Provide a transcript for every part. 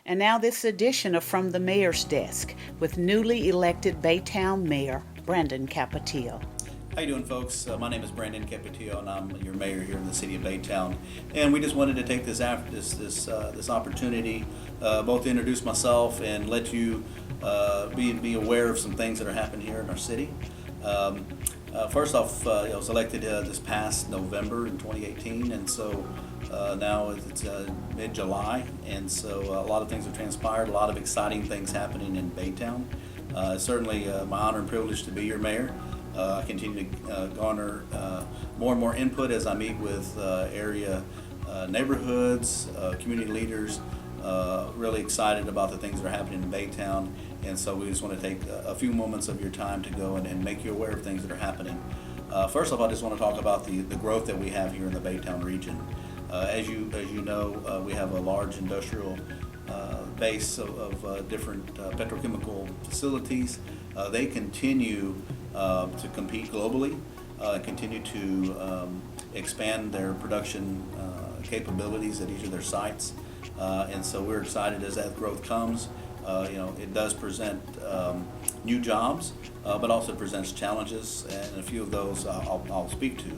And now this edition of From the Mayor's Desk with newly elected Baytown Mayor Brandon Capetillo. How you doing, folks? My name is Brandon Capetillo, and I'm your mayor here in the city of Baytown. And we just wanted to take this opportunity both to introduce myself and let you be aware of some things that are happening here in our city. First off, I was elected this past November in 2018, and so now it's mid-July, and so a lot of things have transpired, a lot of exciting things happening in Baytown. Certainly my honor and privilege to be your mayor. I continue to garner more and more input as I meet with area neighborhoods, community leaders, really excited about the things that are happening in Baytown, and so we just want to take a few moments of your time to go and make you aware of things that are happening. First off, I just want to talk about the growth that we have here in the Baytown region. As you know, we have a large industrial base of different petrochemical facilities. They continue to compete globally, continue to expand their production capabilities at each of their sites, and so we're excited as that growth comes. It does present new jobs, but also presents challenges, and a few of those I'll speak to.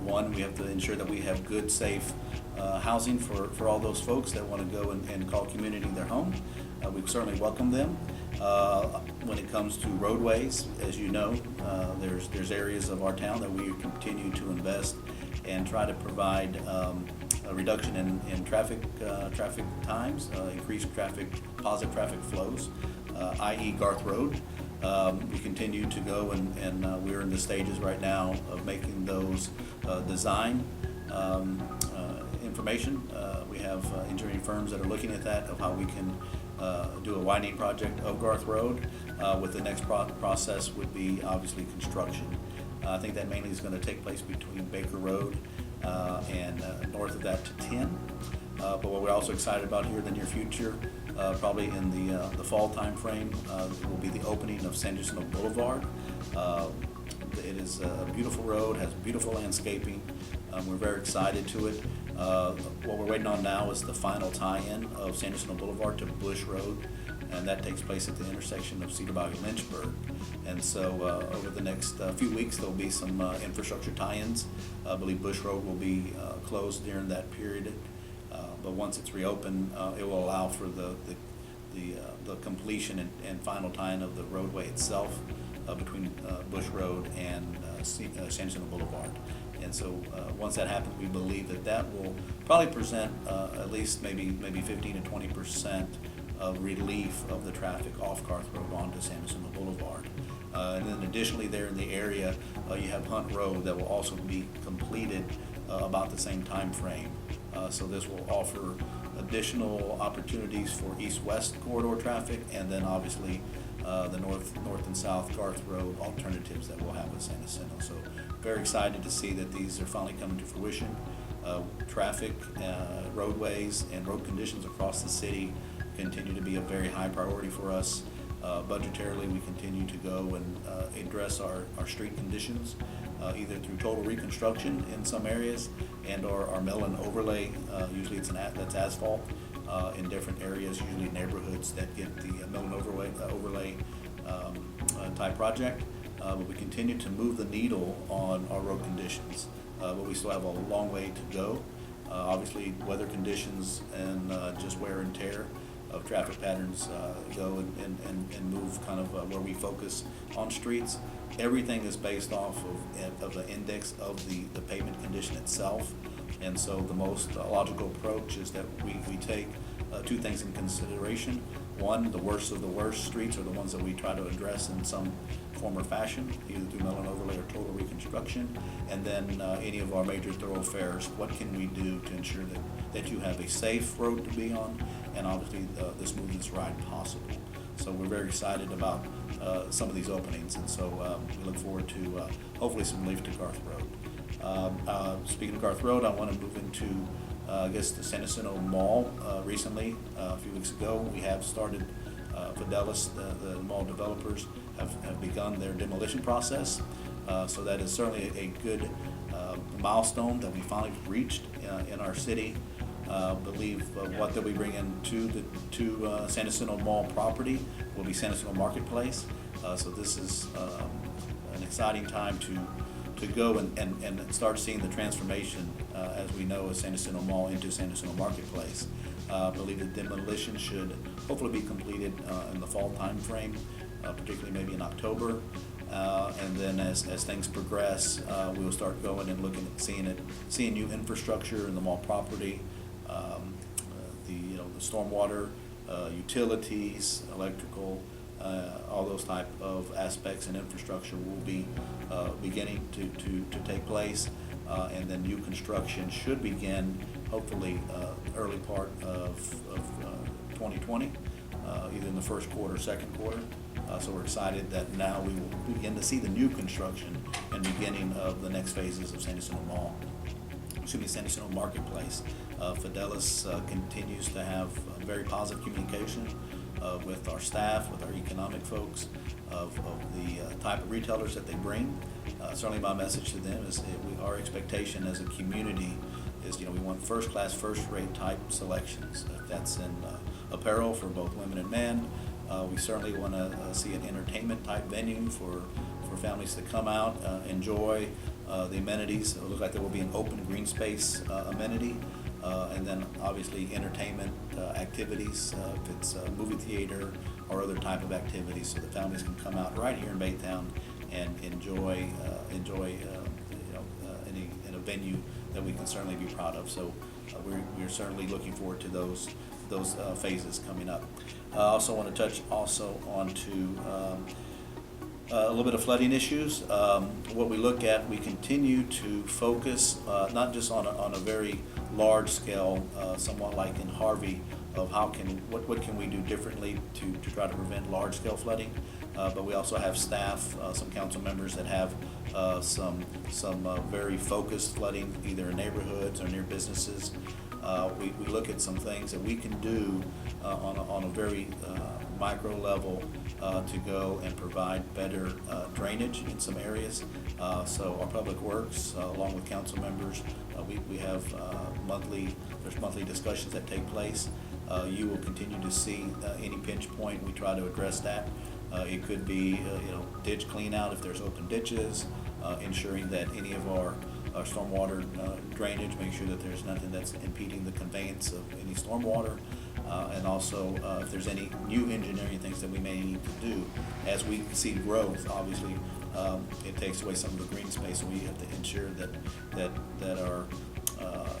One, we have to ensure that we have good, safe housing for all those folks that want to go and call community their home. We certainly welcome them. When it comes to roadways, as you know, there's areas of our town that we continue to invest and try to provide a reduction in traffic times, increased positive traffic flows, i.e. Garth Road. We continue to go and we're in the stages right now of making those design information. We have engineering firms that are looking at that, of how we can do a widening project of Garth Road. With the next process would be obviously construction. I think that mainly is going to take place between Baker Road and north of that to 10. But what we're also excited about here in the near future, probably in the fall time frame, will be the opening of Jacinto Boulevard. It is a beautiful road, has beautiful landscaping. We're very excited to it. What we're waiting on now is the final tie-in of Jacinto Boulevard to Bush Road, and that takes place at the intersection of Cedar Bayou and Lynchburg. And so over the next few weeks, there'll be some infrastructure tie-ins. I believe Bush Road will be closed during that period, but once it's reopened, it will allow for the completion and final tie-in of the roadway itself between Bush Road and Jacinto Boulevard. And so once that happens, we believe that will probably present at least maybe 15 to 20% of relief of the traffic off Garth Road onto Jacinto Boulevard. And then additionally there in the area, you have Hunt Road that will also be completed about the same time frame. So this will offer additional opportunities for east-west corridor traffic, and then obviously the north and south Garth Road alternatives that we'll have with San Jacinto. So very excited to see that these are finally coming to fruition. Traffic, roadways, and road conditions across the city continue to be a very high priority for us. Budgetarily, we continue to go and address our street conditions, either through total reconstruction in some areas and/or our mill and overlay. Usually that's asphalt in different areas, usually neighborhoods that get the mill and overlay type project. But we continue to move the needle on our road conditions, but we still have a long way to go. Obviously, weather conditions and just wear and tear of traffic patterns go and move kind of where we focus on streets. Everything is based off of the index of the pavement condition itself, and so the most logical approach is that we take two things in consideration. One, the worst of the worst streets are the ones that we try to address in some form or fashion, either through mill and overlay or total reconstruction. And then any of our major thoroughfares, what can we do to ensure that you have a safe road to be on, and obviously the smoothest ride possible. So we're very excited about some of these openings, and so we look forward to hopefully some relief to Garth Road. Speaking of Garth Road, I want to move into the San Jacinto Mall. Recently, a few weeks ago, we have started Fidelis, the mall developers, have begun their demolition process. So that is certainly a good milestone that we finally reached in our city. Believe what they'll be bringing to San Jacinto Mall property will be San Jacinto Marketplace. So this is an exciting time to go and start seeing the transformation, as we know, of San Jacinto Mall into San Jacinto Marketplace. I believe the demolition should hopefully be completed in the fall time frame, particularly maybe in October. And then as things progress, we'll start going and looking at seeing new infrastructure in the mall property, the stormwater, utilities, electrical, all those type of aspects and infrastructure will be beginning to take place, and then new construction should begin hopefully early part of 2020, either in the first quarter or second quarter. So we're excited that now we will begin to see the new construction and beginning of the next phases of San Jacinto Mall. San Jacinto Marketplace. Fidelis continues to have very positive communication with our staff, with our economic folks, of the type of retailers that they bring. Certainly my message to them is our expectation as a community is, we want first-class, first-rate type selections. If that's in apparel for both women and men. We certainly want to see an entertainment type venue for families to come out, enjoy the amenities. It looks like there will be an open green space amenity, and then obviously entertainment activities, if it's a movie theater or other type of activities, so the families can come out right here in Baytown and enjoy in a venue that we can certainly be proud of. So we're certainly looking forward to those phases coming up. I also want to touch on a little bit of flooding issues. What we look at, we continue to focus not just on a very large scale, somewhat like in Harvey, of what can we do differently to try to prevent large scale flooding. But we also have staff, some council members that have some very focused flooding, either in neighborhoods or near businesses. We look at some things that we can do on a very micro level to go and provide better drainage in some areas. So our public works, along with council members, we have there's monthly discussions that take place. You will continue to see any pinch point. We try to address that. It could be ditch clean out if there's open ditches, ensuring that any of our stormwater drainage, make sure that there's nothing that's impeding the conveyance of any stormwater, and also if there's any new engineering things that we may need to do. As we see growth, obviously it takes away some of the green space, so we have to ensure that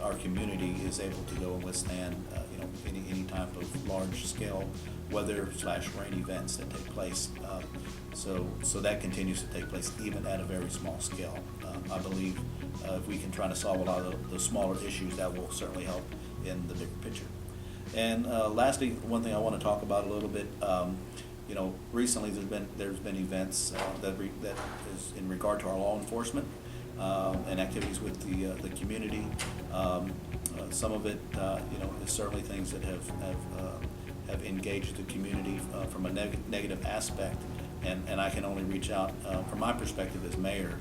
our community is able to go and withstand any type of large scale weather/rain events that take place. So that continues to take place even at a very small scale. I believe if we can try to solve a lot of the smaller issues, that will certainly help in the bigger picture. And lastly, one thing I want to talk about a little bit, recently there's been events that is in regard to our law enforcement and activities with the community. Some of it, is certainly things that have engaged the community from a negative aspect, and I can only reach out from my perspective as mayor.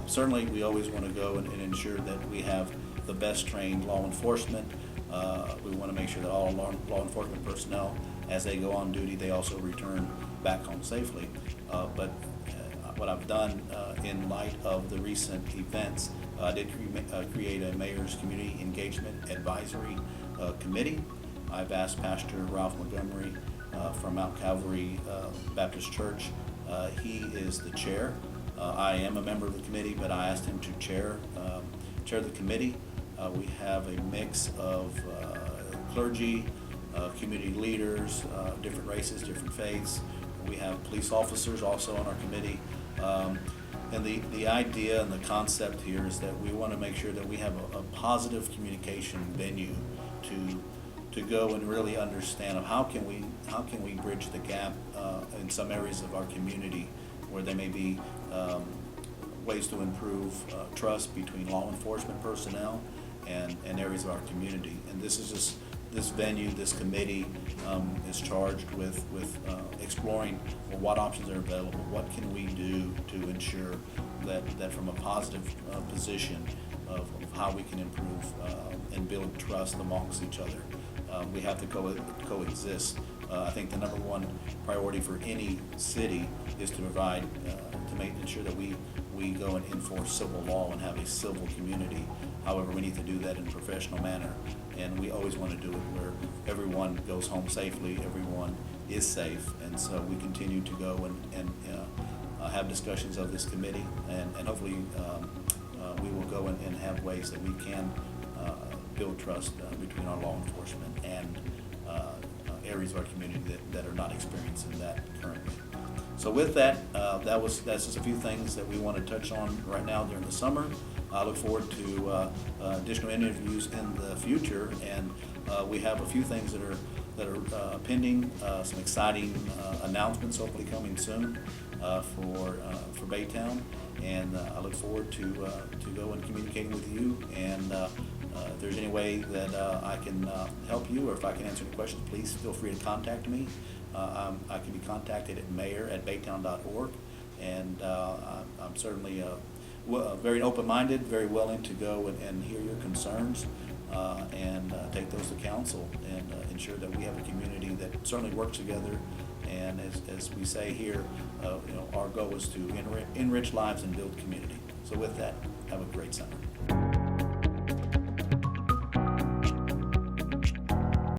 Certainly, we always want to go and ensure that we have the best trained law enforcement. We want to make sure that all law enforcement personnel, as they go on duty, they also return back home safely. But what I've done in light of the recent events, I did create a Mayor's Community Engagement Advisory Committee. I've asked Pastor Ralph Montgomery from Mount Calvary Baptist Church. He is the chair. I am a member of the committee, but I asked him to chair the committee. We have a mix of clergy, community leaders, different races, different faiths. We have police officers also on our committee. And the idea and the concept here is that we want to make sure that we have a positive communication venue to go and really understand of how can we bridge the gap in some areas of our community where there may be ways to improve trust between law enforcement personnel and areas of our community. And this venue, this committee is charged with exploring what options are available, what can we do to ensure that from a positive position of how we can improve and build trust amongst each other. We have to coexist. I think the number one priority for any city is to provide, to make sure that we go and enforce civil law and have a civil community. However, we need to do that in a professional manner, and we always want to do it where everyone goes home safely, everyone is safe, and so we continue to go and have discussions of this committee, and hopefully we will go and have ways that we can build trust between our law enforcement and areas of our community that are not experiencing that currently. So with that, that's just a few things that we want to touch on right now during the summer. I look forward to additional interviews in the future, and we have a few things that are pending, some exciting announcements hopefully coming soon for Baytown, and I look forward to go and communicating with you, and if there's any way that I can help you, or if I can answer any questions, please feel free to contact me. I can be contacted at mayor@baytown.org, and I'm certainly very open-minded, very willing to go and hear your concerns and take those to council and ensure that we have a community that certainly works together. And as we say here, our goal is to enrich lives and build community. So with that, have a great summer.